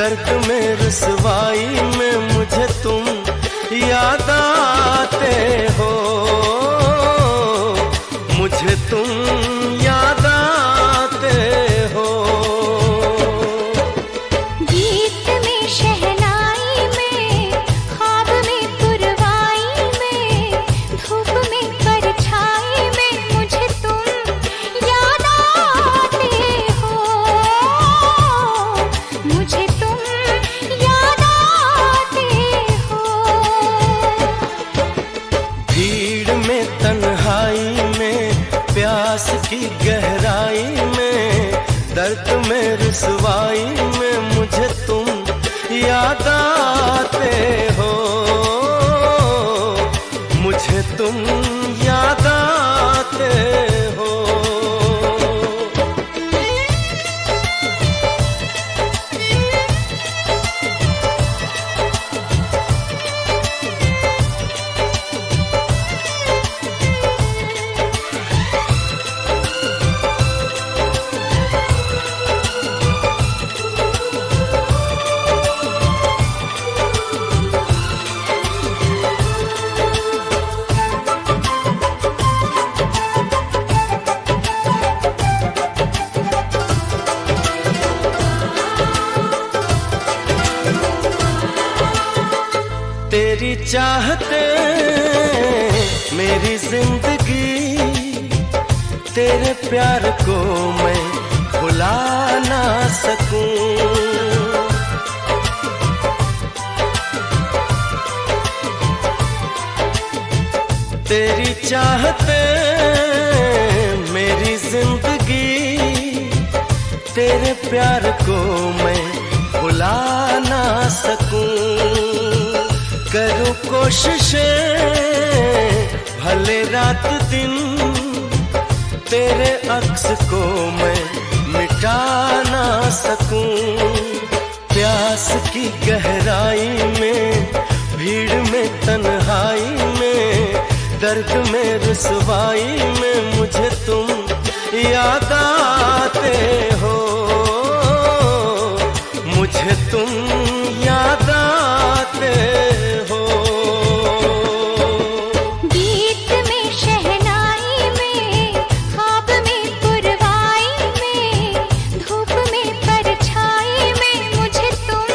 दर्द में रुसवाई में मुझे तुम याद आते हो, मुझे तुम याद आते हो। गीत में शहनाई में, ख्वाब में पुरवाई में, धूप में परछाई में मुझे तुम याद आते हो, मुझे तुम याद आते हो। भीड़ में तन्हाई में, प्यास की गहराई में, दर्द में रुसवाई में मुझे तुम याद आते हो, मुझे तुम याद आते हो। तेरी चाहते मेरी जिंदगी, तेरे प्यार को मैं भुला ना सकूं। तेरी चाहते मेरी जिंदगी, तेरे प्यार को मैं भुला ना सकूं। करूं कोशिशें भले रात दिन, तेरे अक्स को मैं मिटा ना सकूं। प्यास की गहराई में, भीड़ में तन्हाई में, दर्द में रुसवाई में मुझे तुम याद आते हो, मुझे तुम याद आते हो। गीत में शहनाई में, ख्वाब में पुरवाई में, धूप में परछाई में मुझे तुम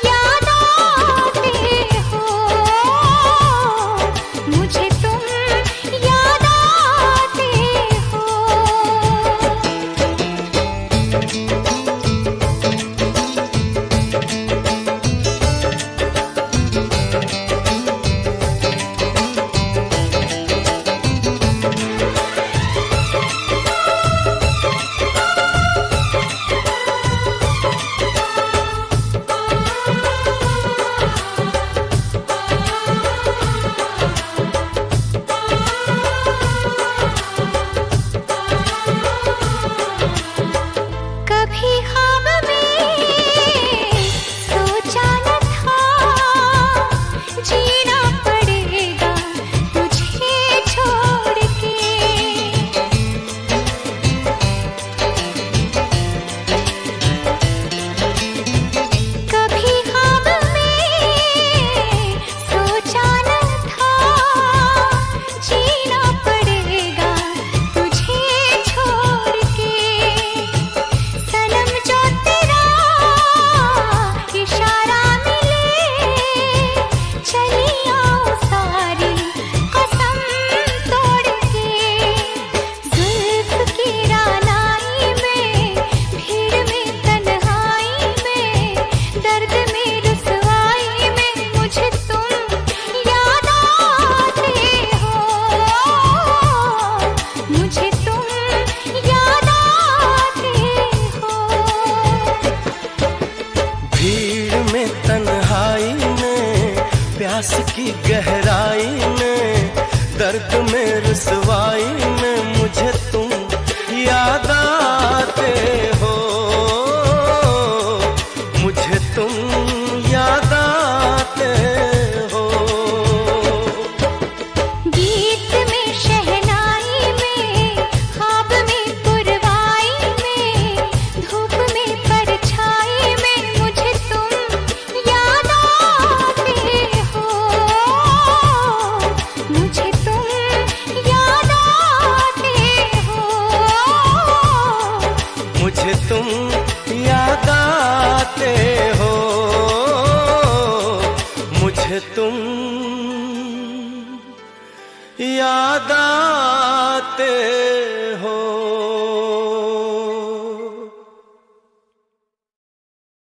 याद आते हो, मुझे तुम याद आते हो। कभी ख्वाब में सोचा न था, जीना पड़ेगा तुझे छोड़ के। कभी ख्वाब में सोचा न था, जीना पड़ेगा तुझे छोड़ के। सनम जो तेरा इशारा मिले, चली आओ सारी कसम तोड़ के। जुल्फ की रानाई में, भीड़ में तन्हाई में, दर्द में रुसवाई में मुझे तुम याद आते हो, मुझे तुम याद आते हो। भीड़ में तन्हाई में, प्यास की गहराई में, दर्द में रुसवाई में मुझे तुम याद आते हो, मुझे तुम याद आते हो। गीत में शहनाई में, ख्वाब में पुरवाई में, धूप में परछाई में मुझे तुम मुझे तुम याद आते